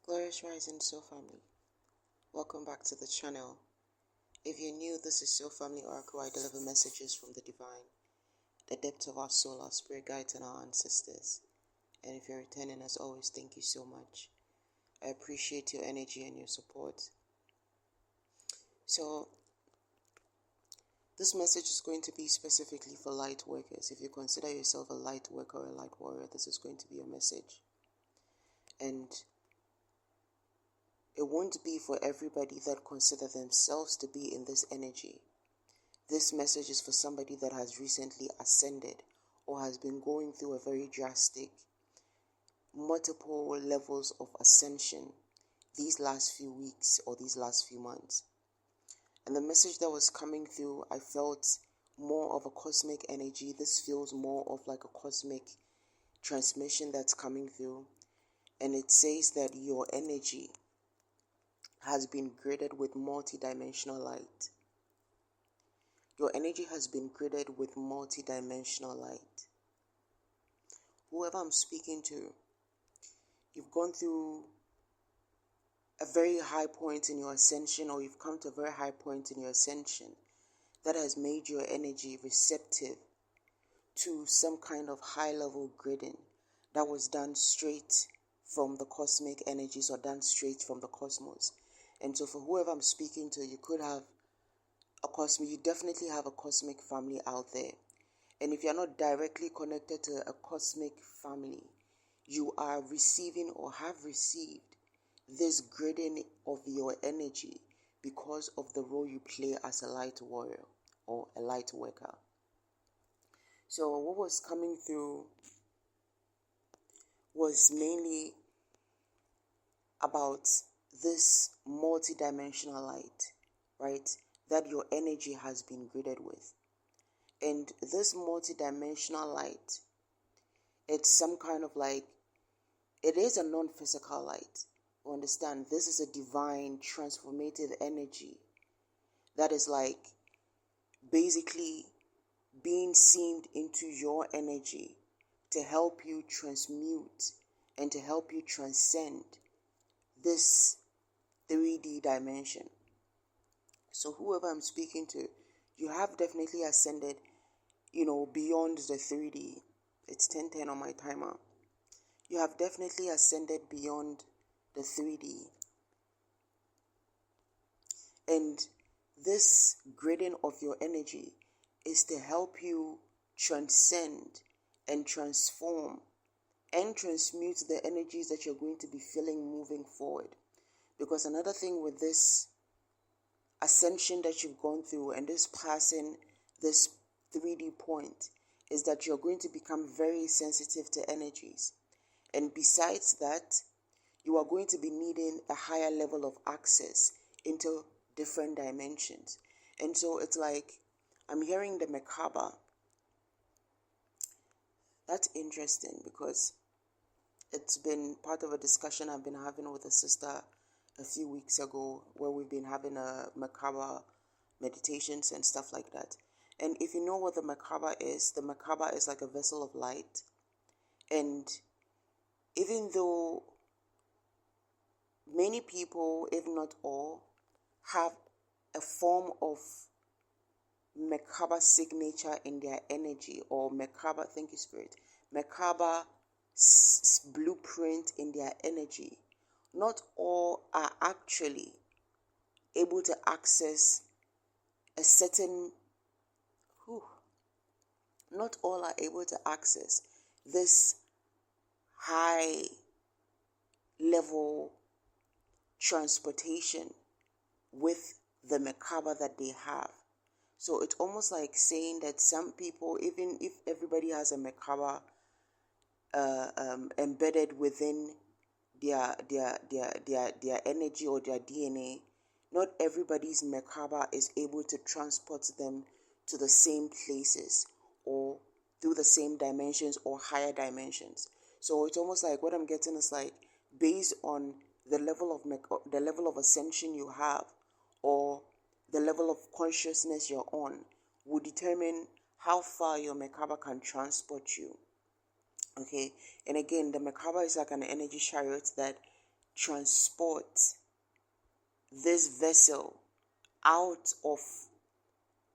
Glorious Rising Soul Family. Welcome back to the channel. If you're new, this is soulfamilyoracle. I deliver messages from the divine, the depth of our soul, our spirit guides, and our ancestors. And if you're returning, as always, thank you so much. I appreciate your energy and your support. So, this message is going to be specifically for light workers. If you consider yourself a light worker or a light warrior, this is going to be your message. And it won't be for everybody that consider themselves to be in this energy. This message is for somebody that has recently ascended or has been going through a very drastic, multiple levels of ascension these last few weeks or these last few months. And the message that was coming through, I felt more of a cosmic energy. This feels more of like a cosmic transmission that's coming through. And it says that your energy has been gridded with multidimensional light. Your energy has been gridded with multidimensional light. Whoever I'm speaking to, you've gone through a very high point in your ascension, or you've come to a very high point in your ascension that has made your energy receptive to some kind of high level gridding that was done straight from the cosmic energies or done straight from the cosmos. And so for whoever I'm speaking to, you could have you definitely have a cosmic family out there. And if you're not directly connected to a cosmic family, you are receiving or have received this gridding of your energy because of the role you play as a light warrior or a light worker. So what was coming through was mainly about this multidimensional light, right, that your energy has been gridded with. And this multidimensional light, it's some kind of like, it is a non-physical light. Understand, this is a divine transformative energy that is like basically being seamed into your energy to help you transmute and to help you transcend this 3D dimension. So whoever I'm speaking to, you have definitely ascended, beyond the 3D. It's 10:10 on my timer. You have definitely ascended beyond the 3D. And this gridding of your energy is to help you transcend and transform and transmute the energies that you're going to be feeling moving forward. Because another thing with this ascension that you've gone through and this passing this 3D point is that you're going to become very sensitive to energies. And besides that, you are going to be needing a higher level of access into different dimensions. And so it's like, I'm hearing the Merkabah. That's interesting because it's been part of a discussion I've been having with a sister a few weeks ago, where we've been having a Merkabah meditations and stuff like that. And if you know what the Merkabah is like a vessel of light. And even though many people, if not all, have a form of Merkabah signature in their energy, or Merkabah, thank you Spirit, Merkabah blueprint in their energy, not all are actually able to access a certain, not all are able to access this high level transportation with the Merkabah that they have. So it's almost like saying that some people, even if everybody has a Merkabah embedded within their energy or their DNA, not everybody's Merkabah is able to transport them to the same places or through the same dimensions or higher dimensions. So it's almost like what I'm getting is like, based on the level of ascension you have, or the level of consciousness you're on, will determine how far your Merkabah can transport you. Okay, and again, the Merkabah is like an energy chariot that transport this vessel out of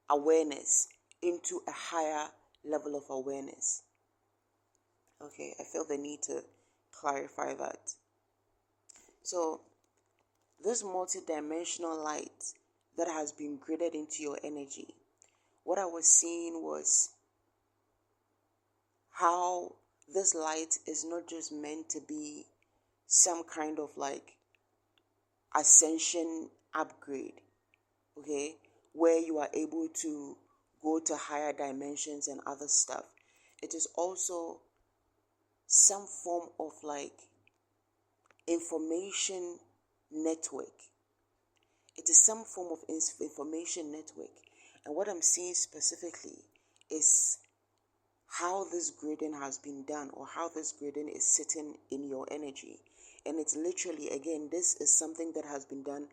awareness into a higher level of awareness. Okay, I feel the need to clarify that. So, this multidimensional light that has been graded into your energy, what I was seeing was how this light is not just meant to be some kind of like ascension upgrade, okay, where you are able to go to higher dimensions and other stuff. It is also some form of like information network. It is some form of information network. And what I'm seeing specifically is how this grading has been done, or how this grading is sitting in your energy. And it's literally, again, this is something that has been done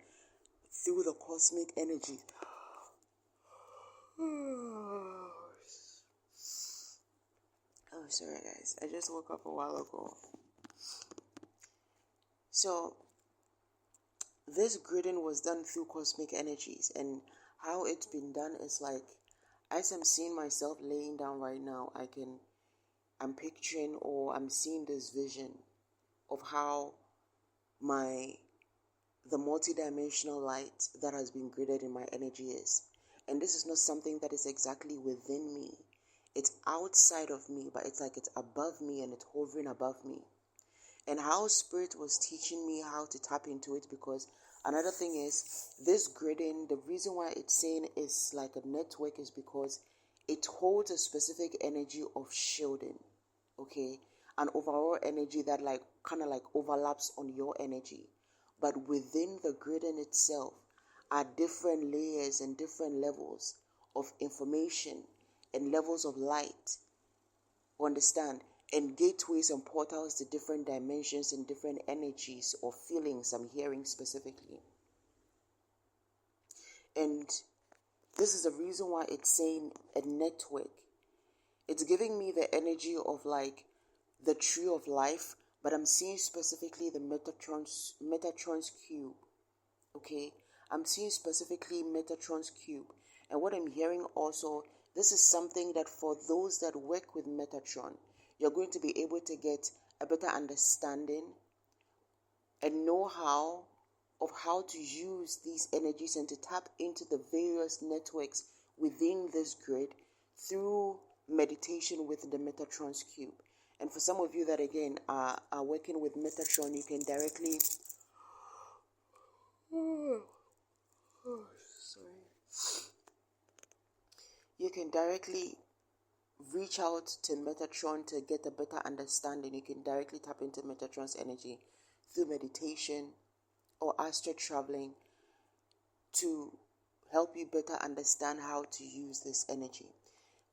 through the cosmic energy. Oh, sorry guys, I just woke up a while ago. So, this grading was done through cosmic energies, and how it's been done is like, as I'm seeing myself laying down right now, I'm picturing, or I'm seeing this vision of how the multidimensional light that has been graded in my energy is. And this is not something that is exactly within me. It's outside of me, but it's like it's above me and it's hovering above me. And how Spirit was teaching me how to tap into it, because another thing is, this grading, the reason why it's saying it's like a network is because it holds a specific energy of shielding, okay? An overall energy that like kind of like overlaps on your energy. But within the grading itself are different layers and different levels of information and levels of light. Understand? And gateways and portals to different dimensions and different energies or feelings I'm hearing specifically. And this is the reason why it's saying a network. It's giving me the energy of like the tree of life, but I'm seeing specifically the Metatron's cube. Okay? I'm seeing specifically Metatron's cube. And what I'm hearing also, this is something that for those that work with Metatron, you're going to be able to get a better understanding and know-how of how to use these energies and to tap into the various networks within this grid through meditation with the Metatron's cube. And for some of you that again are working with Metatron, you can directly you can directly reach out to Metatron to get a better understanding. You can directly tap into Metatron's energy through meditation or astral traveling to help you better understand how to use this energy.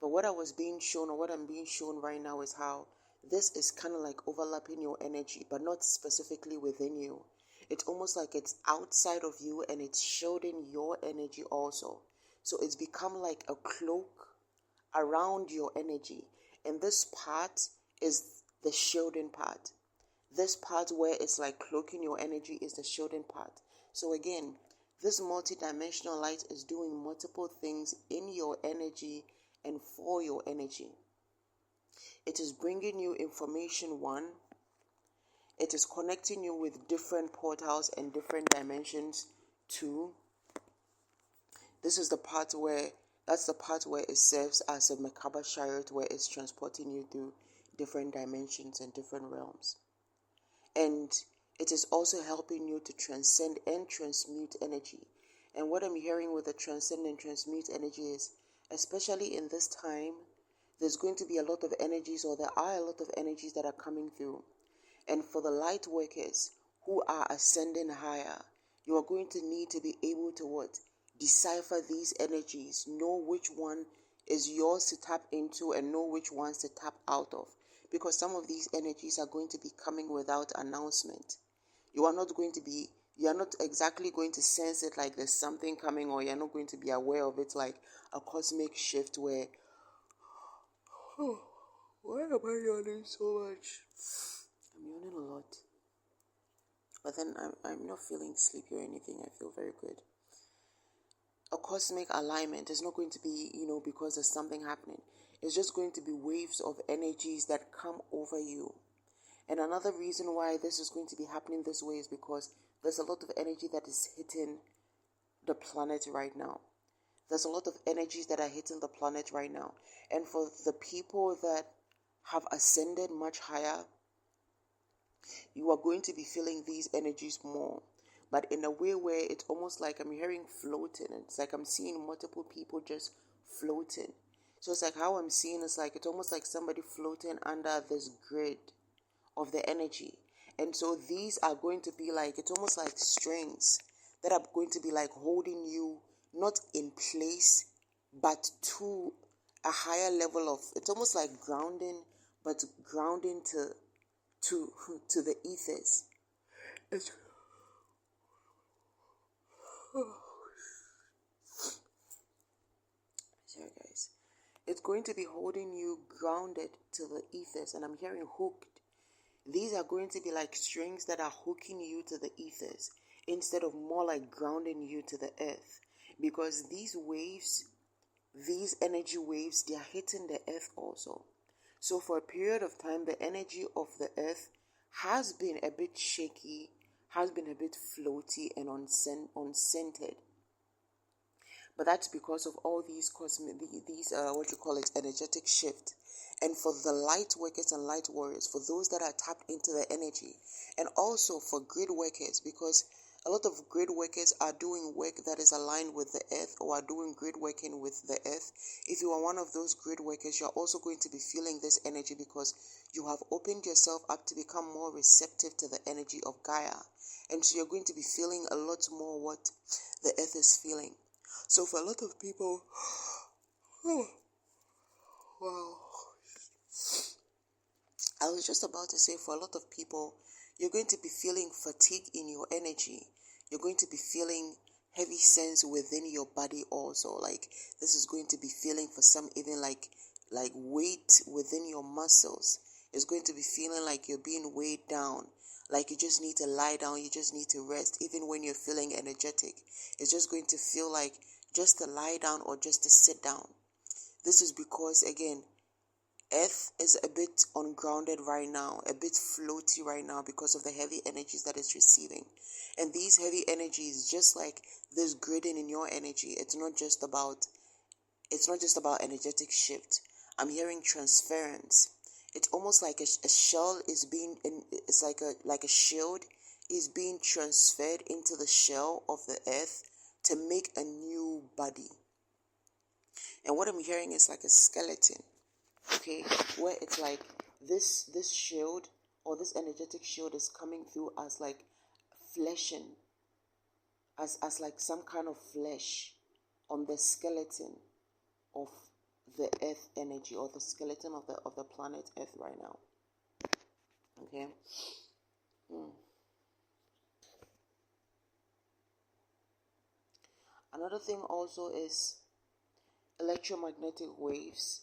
But what I was being shown, or what I'm being shown right now, is how this is kind of like overlapping your energy, but not specifically within you. It's almost like it's outside of you and it's shielding your energy also. So it's become like a cloak around your energy. And this part is the shielding part. This part where it's like cloaking your energy is the shielding part. So again, this multidimensional light is doing multiple things in your energy and for your energy. It is bringing you information, one. It is connecting you with different portals and different dimensions, two. This is the part where, that's the part where it serves as a Merkabah chariot, where it's transporting you through different dimensions and different realms. And it is also helping you to transcend and transmute energy. And what I'm hearing with the transcend and transmute energy is, especially in this time, there's going to be a lot of energies, or there are a lot of energies that are coming through. And for the light workers who are ascending higher, you are going to need to be able to what? Decipher these energies, know which one is yours to tap into and know which ones to tap out of. Because some of these energies are going to be coming without announcement. You are not exactly going to sense it like there's something coming, or you're not going to be aware of it like a cosmic shift where, oh, why am I yawning so much? I'm yawning a lot. But then I'm not feeling sleepy or anything. I feel very good. A cosmic alignment is not going to be, because there's something happening. It's just going to be waves of energies that come over you. And another reason why this is going to be happening this way is because there's a lot of energy that is hitting the planet right now. There's a lot of energies that are hitting the planet right now. And for the people that have ascended much higher, you are going to be feeling these energies more. But in a way where it's almost like I'm hearing floating. It's like I'm seeing multiple people just floating. So it's like how I'm seeing it's almost like somebody floating under this grid of the energy. And so these are going to be it's almost like strings that are going to be holding you not in place, but to a higher level of, it's almost like grounding, but grounding to the ethers. Sorry guys. It's going to be holding you grounded to the ethers, and I'm hearing hooked. These are going to be like strings that are hooking you to the ethers instead of more like grounding you to the earth. Because these waves, these energy waves, they are hitting the earth also. So for a period of time, the energy of the earth has been a bit shaky, has been a bit floaty and unscented. But that's because of all these energetic shift. And for the light workers and light warriors, for those that are tapped into the energy, and also for grid workers, because a lot of grid workers are doing work that is aligned with the earth, or are doing grid working with the earth. If you are one of those grid workers, you're also going to be feeling this energy because you have opened yourself up to become more receptive to the energy of Gaia. And so you're going to be feeling a lot more what the earth is feeling. So for a lot of people, wow. I was just about to say, for a lot of people, you're going to be feeling fatigue in your energy. You're going to be feeling heavy sense within your body also. This is going to be feeling for some even like weight within your muscles. It's going to be feeling like you're being weighed down. Like you just need to lie down. You just need to rest. Even when you're feeling energetic, it's just going to feel like just to lie down or just to sit down. This is because, again, Earth is a bit ungrounded right now, a bit floaty right now because of the heavy energies that it's receiving. And these heavy energies, just like this gridding in your energy, it's not just about energetic shift. I'm hearing transference. It's almost like a shell is being, it's like a shield is being transferred into the shell of the earth to make a new body. And what I'm hearing is like a skeleton. Okay, where it's like this shield or this energetic shield is coming through as like fleshing, as like some kind of flesh on the skeleton of the earth energy, or the skeleton of the planet Earth right now. Okay. Another thing also is electromagnetic waves.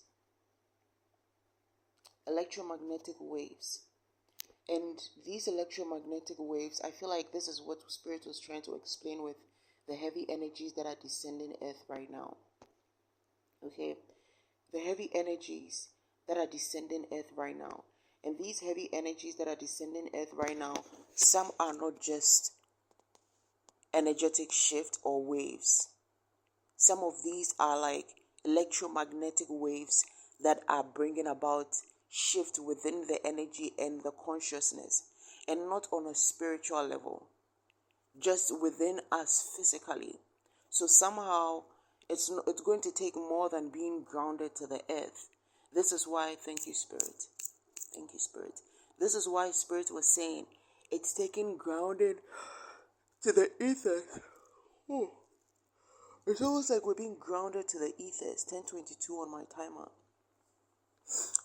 And these electromagnetic waves, I feel like this is what Spirit was trying to explain with the heavy energies that are descending Earth right now. Okay, the heavy energies that are descending Earth right now. And these heavy energies that are descending Earth right now, some are not just energetic shift or waves. Some of these are like electromagnetic waves that are bringing about shift within the energy and the consciousness, and not on a spiritual level, just within us physically. So somehow it's going to take more than being grounded to the earth. This is why, thank you Spirit, this is why Spirit was saying it's taking grounded to the ethers. It's almost like we're being grounded to the ethers. 10:22 on my timer.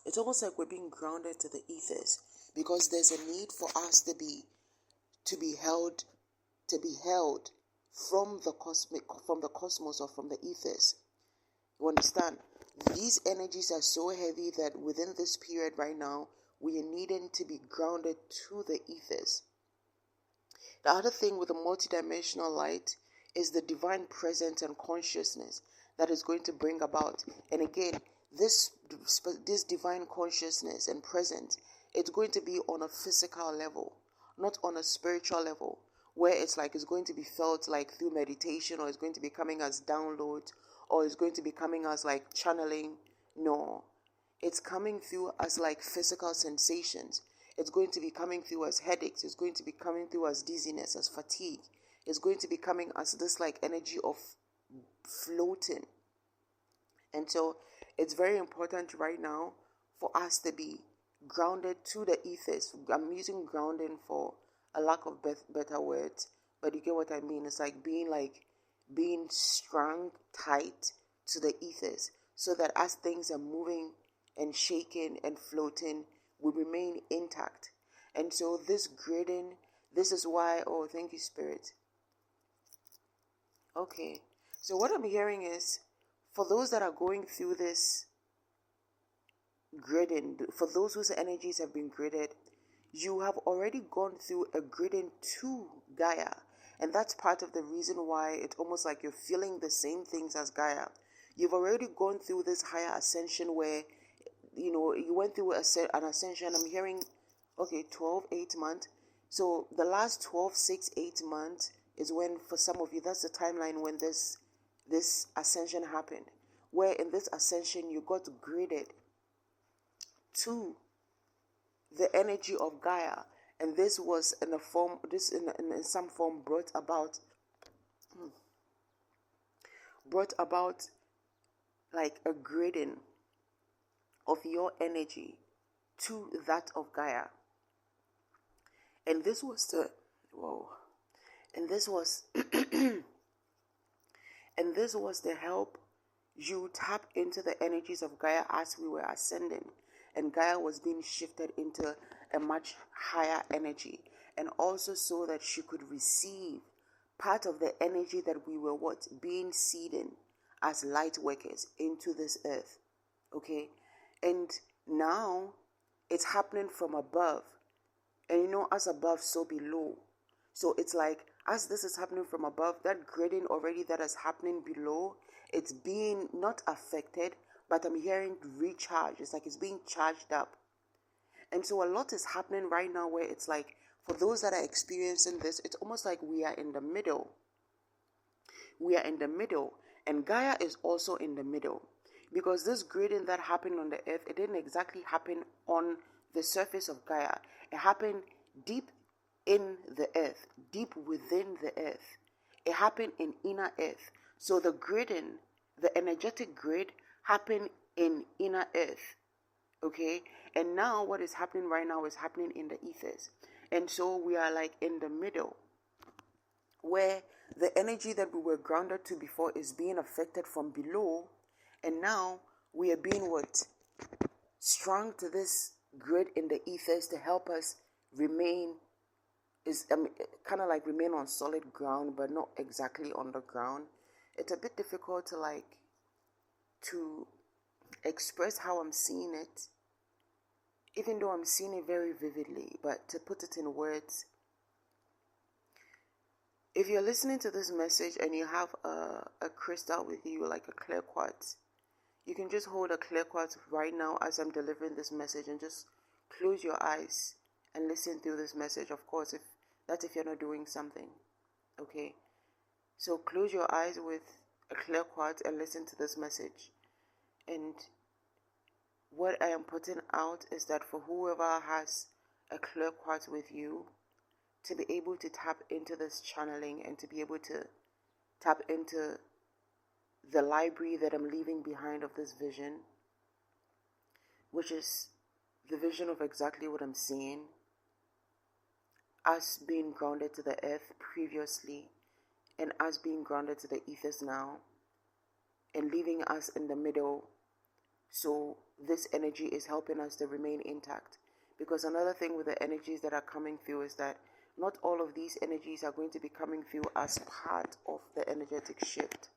It's almost like we're being grounded to the ethers, because there's a need for us to be held from the cosmos, or from the ethers. You understand? These energies are so heavy that within this period right now, we are needing to be grounded to the ethers. The other thing with the multidimensional light is the divine presence and consciousness that is going to bring about. And again, this divine consciousness and presence, it's going to be on a physical level, not on a spiritual level, where it's like it's going to be felt like through meditation, or it's going to be coming as downloads, or it's going to be coming as like channeling. No, it's coming through as like physical sensations. It's going to be coming through as headaches. It's going to be coming through as dizziness, as fatigue. It's going to be coming as this like energy of floating. And so it's very important right now for us to be grounded to the ethers. I'm using grounding for a lack of better words, but you get what I mean. It's like being strung tight to the ethers, so that as things are moving and shaking and floating, we remain intact. And so this grading, this is why, oh, thank you, Spirit. Okay, so what I'm hearing is, for those that are going through this grading, for those whose energies have been graded, you have already gone through a grading to Gaia. And that's part of the reason why it's almost like you're feeling the same things as Gaia. You've already gone through this higher ascension where, you went through an ascension. I'm hearing, 12, 8 months. So the last 12, 6, 8 months is when, for some of you, that's the timeline when this ascension happened. Where in this ascension, you got graded to the energy of Gaia. And this was in some form brought about like a grading of your energy to that of Gaia. And this was the help you tap into the energies of Gaia as we were ascending. And Gaia was being shifted into a much higher energy. And also so that she could receive part of the energy that we were being seeded as light workers into this earth. Okay? And now it's happening from above. And as above, so below. So it's like, as this is happening from above, that grading already that is happening below, it's being not affected, but I'm hearing recharge. It's like it's being charged up. And so a lot is happening right now where it's like, for those that are experiencing this, it's almost like we are in the middle. We are in the middle. And Gaia is also in the middle. Because this grading that happened on the earth, it didn't exactly happen on the surface of Gaia. It happened deep in the earth, deep within the earth. It happened in inner earth. So the grading, the energetic grid, happened in inner earth. Okay? And now what is happening right now is happening in the ethers. And so we are like in the middle, where the energy that we were grounded to before is being affected from below. And now we are being strung to this grid in the ethers to help us remain, kind of like remain on solid ground, but not exactly on the ground. It's a bit difficult to express how I'm seeing it, even though I'm seeing it very vividly, but to put it in words. If you're listening to this message and you have a crystal with you, like a clear quartz, you can just hold a clear quartz right now as I'm delivering this message, and just close your eyes and listen through this message. Of course, if you're not doing something, okay? So close your eyes with a clear quartz and listen to this message. And what I am putting out is that for whoever has a clear quartz with you, to be able to tap into this channeling and to be able to tap into the library that I'm leaving behind of this vision, which is the vision of exactly what I'm seeing, us being grounded to the earth previously, and us being grounded to the ethers now, and leaving us in the middle. So this energy is helping us to remain intact. Because another thing with the energies that are coming through is that not all of these energies are going to be coming through as part of the energetic shift.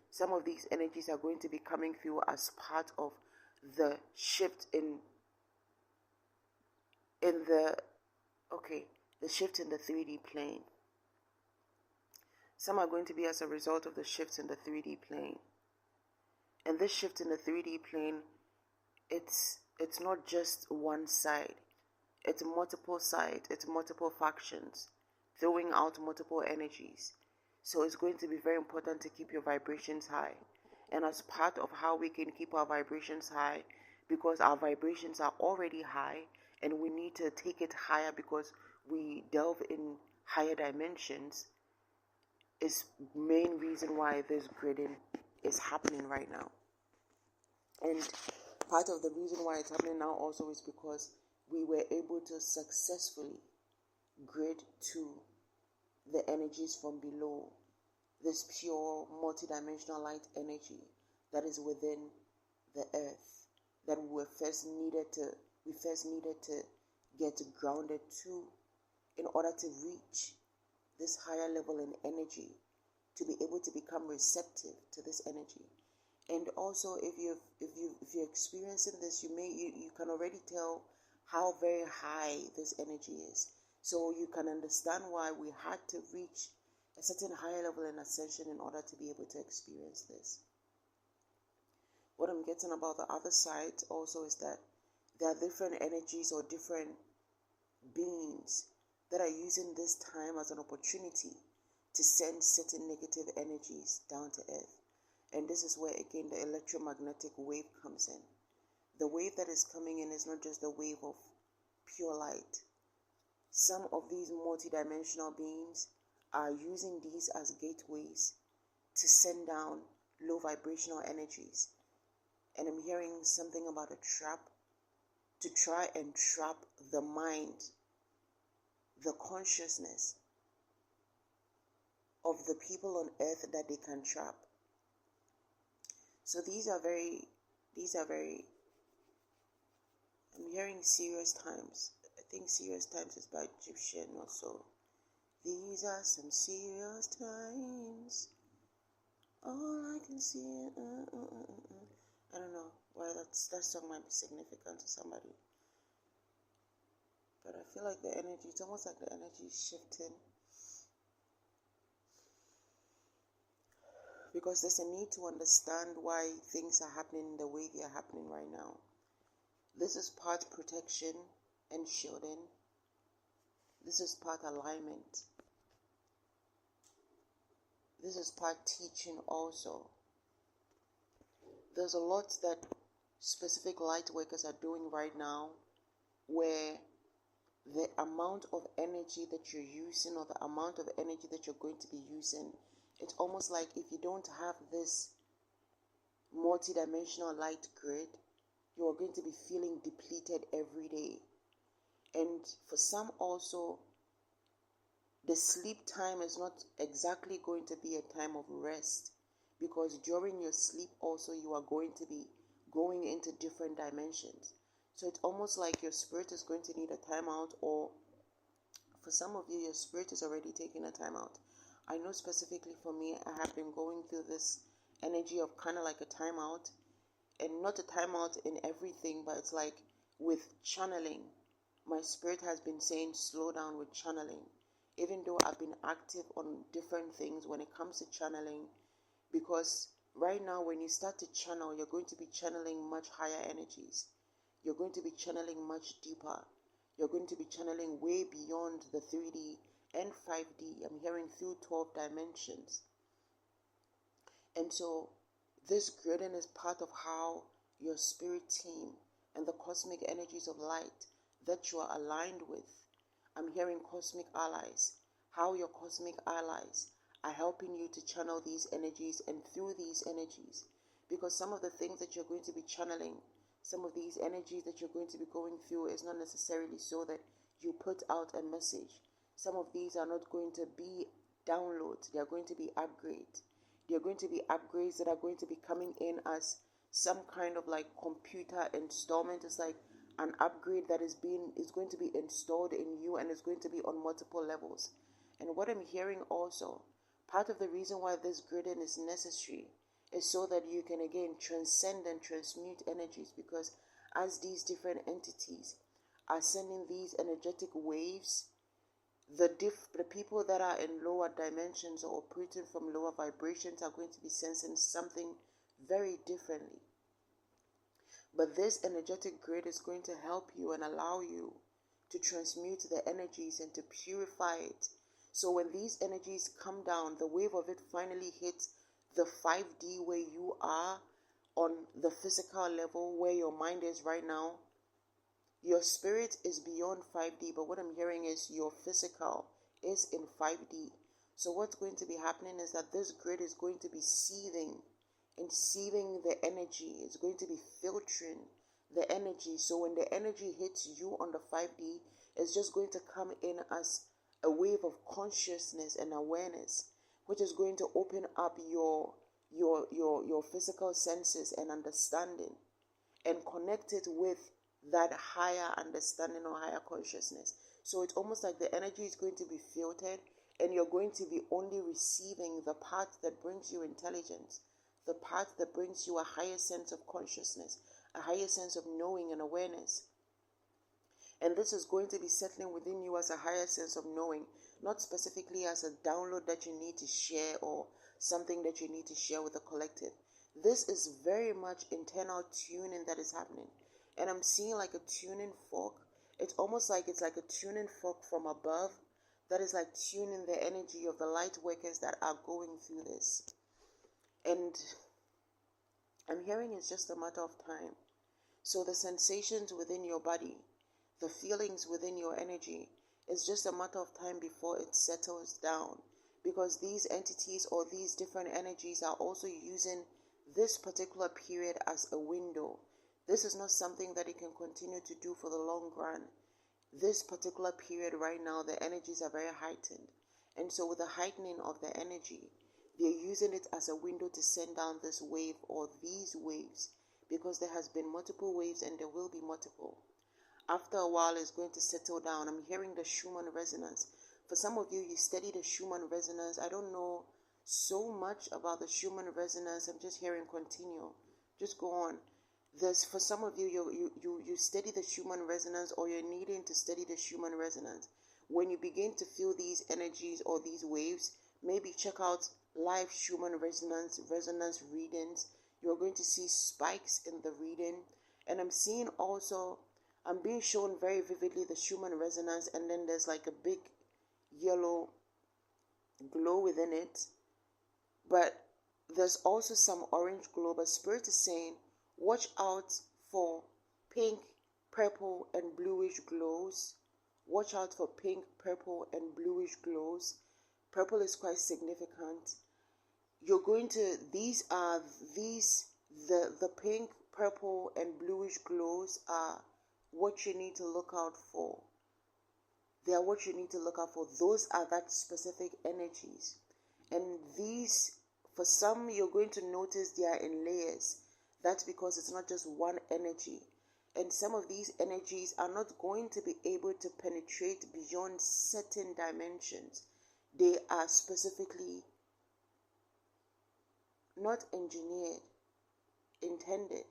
Some of these energies are going to be coming through as part of the shift in the shift in the 3D plane. Some are going to be as a result of the shifts in the 3D plane. And this shift in the 3D plane, it's not just one side. It's multiple sides, it's multiple factions, throwing out multiple energies. So it's going to be very important to keep your vibrations high. And as part of how we can keep our vibrations high, because our vibrations are already high, and we need to take it higher because we delve in higher dimensions, is main reason why this gridding is happening right now. And part of the reason why it's happening now also is because we were able to successfully grid to the energies from below, this pure multidimensional light energy that is within the earth, that we first needed to get grounded to in order to reach this higher level in energy, to be able to become receptive to this energy. And also, if you're experiencing this, you can already tell how very high this energy is. So you can understand why we had to reach a certain higher level in ascension in order to be able to experience this. What I'm getting about the other side also is that there are different energies or different beings that are using this time as an opportunity to send certain negative energies down to earth. And this is where, again, the electromagnetic wave comes in. The wave that is coming in is not just the wave of pure light. Some of these multidimensional beings are using these as gateways to send down low vibrational energies. And I'm hearing something about a trap, to try and trap the mind, the consciousness of the people on earth that they can trap. So these are very, I'm hearing serious times. I think serious times is by Egyptian also. These are some serious times. All I can see, I don't know why that song might be significant to somebody. But I feel like the energy, it's almost like the energy is shifting. Because there's a need to understand why things are happening the way they are happening right now. This is part protection and shielding. This is part alignment. This is part teaching also. There's a lot that specific light workers are doing right now where the amount of energy that you're using or the amount of energy that you're going to be using, it's almost like if you don't have this multidimensional light grid, you are going to be feeling depleted every day. And for some also, the sleep time is not exactly going to be a time of rest, because during your sleep also you are going to be going into different dimensions. So it's almost like your spirit is going to need a timeout, or for some of you, your spirit is already taking a timeout. I know specifically for me, I have been going through this energy of kind of like a timeout, and not a timeout in everything, but it's like with channeling. My spirit has been saying slow down with channeling, even though I've been active on different things when it comes to channeling, because right now when you start to channel, you're going to be channeling much higher energies. You're going to be channeling much deeper. You're going to be channeling way beyond the 3D and 5D. I'm hearing through 12 dimensions. And so this grading is part of how your spirit team and the cosmic energies of light that you are aligned with. I'm hearing cosmic allies, how your cosmic allies are helping you to channel these energies and through these energies. Because some of the things that you're going to be channeling, some of these energies that you're going to be going through is not necessarily so that you put out a message. Some of these are not going to be downloads. They are going to be upgrades. They are going to be upgrades that are going to be coming in as some kind of like computer installment. It's like an upgrade that is going to be installed in you, and is going to be on multiple levels. And what I'm hearing also, part of the reason why this grading is necessary is so that you can again transcend and transmute energies, because as these different entities are sending these energetic waves The people that are in lower dimensions or operating from lower vibrations are going to be sensing something very differently. But this energetic grid is going to help you and allow you to transmute the energies and to purify it. So when these energies come down, the wave of it finally hits the 5D where you are on the physical level, where your mind is right now. Your spirit is beyond 5D, but what I'm hearing is your physical is in 5D. So what's going to be happening is that this grid is going to be seething and sieving the energy. It's going to be filtering the energy. So when the energy hits you on the 5D, it's just going to come in as a wave of consciousness and awareness, which is going to open up your physical senses and understanding and connect it with that higher understanding or higher consciousness. So it's almost like the energy is going to be filtered and you're going to be only receiving the part that brings you intelligence, the part that brings you a higher sense of consciousness, a higher sense of knowing and awareness. And this is going to be settling within you as a higher sense of knowing, not specifically as a download that you need to share or something that you need to share with the collective. This is very much internal tuning that is happening. And I'm seeing like a tuning fork. It's almost like it's like a tuning fork from above that is like tuning the energy of the light workers that are going through this. And I'm hearing it's just a matter of time. So the sensations within your body, the feelings within your energy, is just a matter of time before it settles down. Because these entities or these different energies are also using this particular period as a window. This is not something that it can continue to do for the long run. This particular period right now, the energies are very heightened. And so with the heightening of the energy, they're using it as a window to send down this wave or these waves, because there has been multiple waves and there will be multiple. After a while, it's going to settle down. I'm hearing the Schumann resonance. For some of you, you study the Schumann resonance. I don't know so much about the Schumann resonance. I'm just hearing continue. Just go on. For some of you, you study the Schumann resonance, or you're needing to study the Schumann resonance. When you begin to feel these energies or these waves, maybe check out live Schumann resonance readings. You're going to see spikes in the reading. And I'm seeing also, I'm being shown very vividly the Schumann resonance, and then there's like a big yellow glow within it. But there's also some orange glow. But Spirit is saying, watch out for pink, purple, and bluish glows. Watch out for pink, purple, and bluish glows. Purple is quite significant. You're going to, the pink, purple, and bluish glows are what you need to look out for. They are what you need to look out for. Those are that specific energies. And these, for some, you're going to notice they are in layers. That's because it's not just one energy. And some of these energies are not going to be able to penetrate beyond certain dimensions. They are specifically not engineered, intended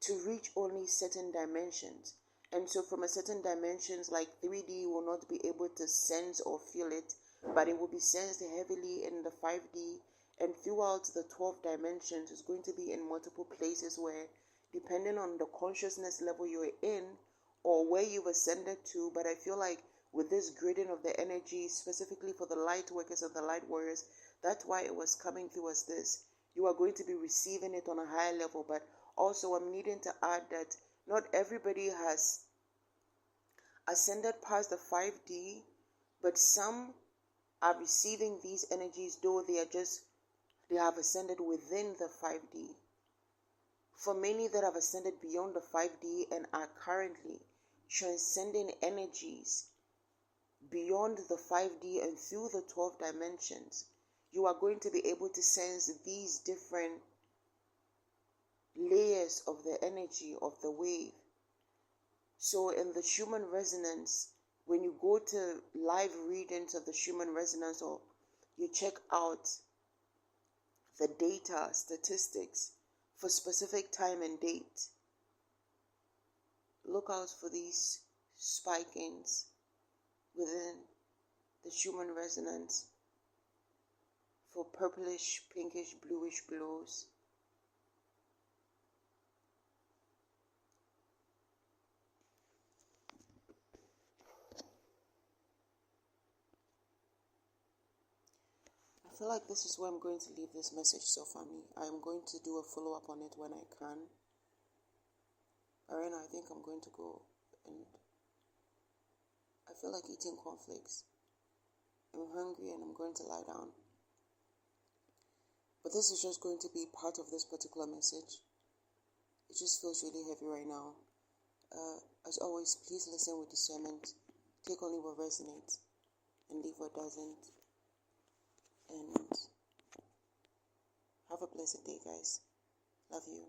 to reach only certain dimensions. And so from a certain dimensions, like 3D will not be able to sense or feel it, but it will be sensed heavily in the 5D. And throughout the 12 dimensions, it's going to be in multiple places where, depending on the consciousness level you're in or where you've ascended to, but I feel like with this grading of the energy, specifically for the light workers and the light warriors, that's why it was coming through as this. You are going to be receiving it on a higher level, but also I'm needing to add that not everybody has ascended past the 5D, but some are receiving these energies, though they have ascended within the 5D. For many that have ascended beyond the 5D and are currently transcending energies beyond the 5D and through the 12 dimensions, you are going to be able to sense these different layers of the energy of the wave. So in the Schumann resonance, when you go to live readings of the Schumann resonance, or you check out the data, statistics for specific time and date, look out for these spikings within the Schumann resonance for purplish, pinkish, bluish glows. I feel like this is where I'm going to leave this message, so family. I am going to do a follow-up on it when I can. But right now, I think I'm going to go, and I feel like eating cornflakes. I'm hungry and I'm going to lie down. But this is just going to be part of this particular message. It just feels really heavy right now. As always, please listen with discernment. Take only what resonates and leave what doesn't. And have a blessed day, guys. Love you.